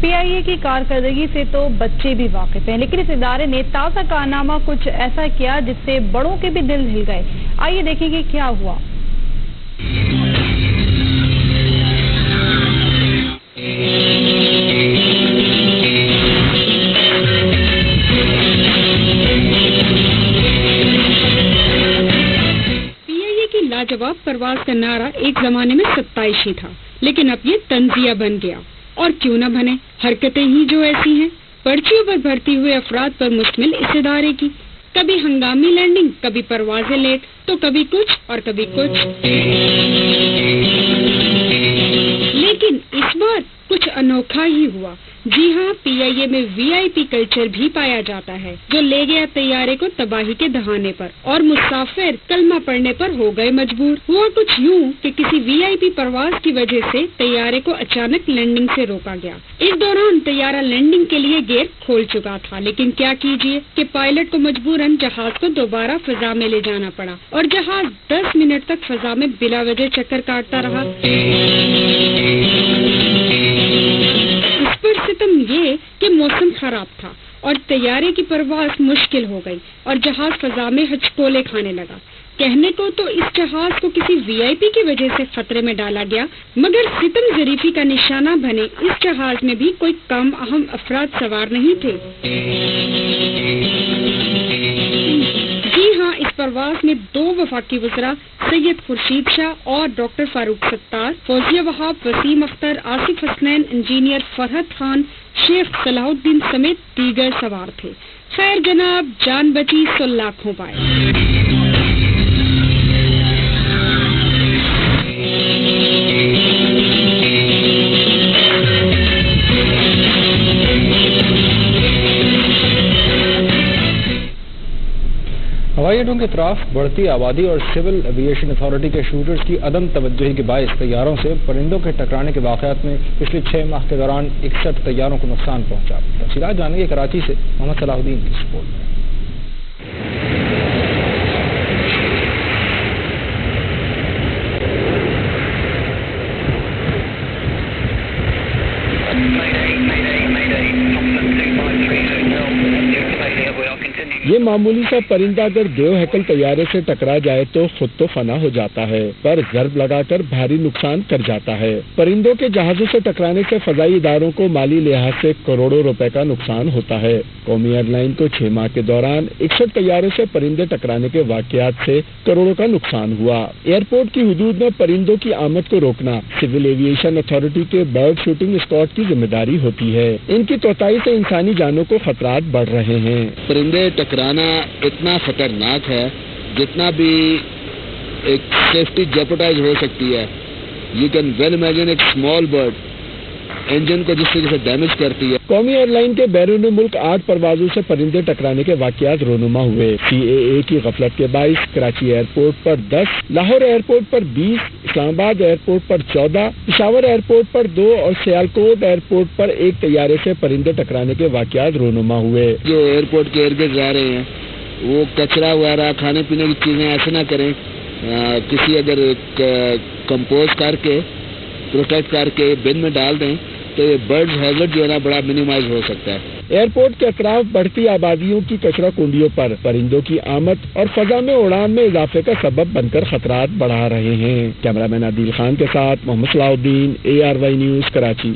PIA کی کارکردگی سے تو بچے بھی واقف ہیں، لیکن اس ادارے نے تازہ کارنامہ کچھ ایسا کیا جس سے بڑوں کے بھی دل ہل گئے۔ آئیے دیکھیں کہ کیا ہوا۔ PIA کی لاجواب پرواز کا نعرہ ایک زمانے میں ستائشی تھا، لیکن اب یہ تنزیہ بن گیا۔ اور کیوں نہ بنے، حرکتیں ہی جو ایسی ہیں، پرچیوں پر بھرتی ہوئے افراد پر مشتمل اس ادارے کی، کبھی ہنگامی لینڈنگ، کبھی پروازیں لیٹ، تو کبھی کچھ اور کبھی کچھ۔ لیکن اس بار کچھ انوکھا ہی ہوا۔ جی ہاں، PIA میں VIP کلچر بھی پایا جاتا ہے، جو لے گیا طیارے کو تباہی کے دہانے پر، اور مسافر کلمہ پڑھنے پر ہو گئے مجبور۔ ہوا کچھ یوں کہ کسی VIP پرواز کی وجہ سے طیارے کو اچانک لینڈنگ سے روکا گیا۔ اس دوران طیارہ لینڈنگ کے لیے گیئر کھول چکا تھا، لیکن کیا کیجیے کہ پائلٹ کو مجبوراً جہاز کو دوبارہ فضا میں لے جانا پڑا، اور جہاز 10 منٹ تک فضا میں بلا وجہ چکر کاٹتا رہا۔ اس پر ستم یہ کہ موسم خراب تھا اور طیارے کی پرواز مشکل ہو گئی، اور جہاز فضا میں ہچکولے کھانے لگا۔ کہنے کو تو اس جہاز کو کسی VIP کی وجہ سے خطرے میں ڈالا گیا، مگر ستم ظریفی کا نشانہ بنے اس جہاز میں بھی کوئی کم اہم افراد سوار نہیں تھے۔ جی ہاں، اس پرواز میں 2 وفاقی وزراء سید خورشید شاہ اور ڈاکٹر فاروق ستار، فوزیہ وہاب، وسیم اختر، آصف حسنین، انجینئر فرحت خان، شیخ صلاح الدین سمیت دیگر سوار تھے۔ خیر جناب، جان بچی سو لاکھوں پائے۔ ہوائی اڈوں کے اطراف بڑھتی آبادی اور سول ایویشن اتھارٹی کے شوٹرز کی عدم توجہی کے باعث طیاروں سے پرندوں کے ٹکرانے کے واقعات میں پچھلے 6 ماہ کے دوران 61 طیاروں کو نقصان پہنچا۔ تفصیلات جانیں گے کراچی سے محمد صلاح الدین کی رپورٹ میں۔ یہ معمولی سا پرندہ اگر دیو ہیکل طیارے سے ٹکرا جائے تو خود تو فنا ہو جاتا ہے، پر ضرب لگا کر بھاری نقصان کر جاتا ہے۔ پرندوں کے جہازوں سے ٹکرانے سے فضائی اداروں کو مالی لحاظ سے کروڑوں روپے کا نقصان ہوتا ہے۔ قومی ایئر لائن کو 6 ماہ کے دوران 61 طیاروں سے پرندے ٹکرانے کے واقعات سے کروڑوں کا نقصان ہوا۔ ایئرپورٹ کی حدود میں پرندوں کی آمد کو روکنا سول ایویشن اتھارٹی کے برڈ شوٹنگ اسکواڈ کی ذمہ داری ہوتی ہے۔ ان کی توطائی سے انسانی جانوں کو خطرات بڑھ رہے ہیں۔ پرندے ٹکرانا اتنا خطرناک ہے جتنا بھی ایک سیفٹی جیپوٹائز ہو سکتی ہے۔ یو کین ویل امیجن ایک اسمال برڈ انجن کو جس طرح سے ڈیمیج کرتی ہے۔ قومی ایئر لائن کے بیرون ملک 8 پروازوں سے پرندے ٹکرانے کے واقعات رونما ہوئے۔ CAA کی غفلت کے باعث کراچی ایئرپورٹ پر 10، لاہور ایئرپورٹ پر 20، اسلام آباد ایئرپورٹ پر 14، پشاور ایئرپورٹ پر 2 اور سیالکوٹ ایئرپورٹ پر 1 طیارے سے پرندے ٹکرانے کے واقعات رونما ہوئے۔ جو ایئرپورٹ کے ارد گرد جا رہے ہیں وہ کچرا وغیرہ کھانے پینے کی چیزیں ایسے نہ کریں، کسی اگر کمپوز کر کے پروٹیکٹ کر کے بن میں ڈال دیں تو یہ برڈز ہیزرڈ جو ہے نا بڑا منیمائز ہو سکتا ہے۔ ایئرپورٹ کے اطراف بڑھتی آبادیوں کی کچرا کنڈیوں پر پرندوں کی آمد اور فضا میں اڑان میں اضافے کا سبب بن کر خطرات بڑھا رہے ہیں۔ کیمرہ مین عادل خان کے ساتھ محمد صلاح الدین، ARY نیوز کراچی۔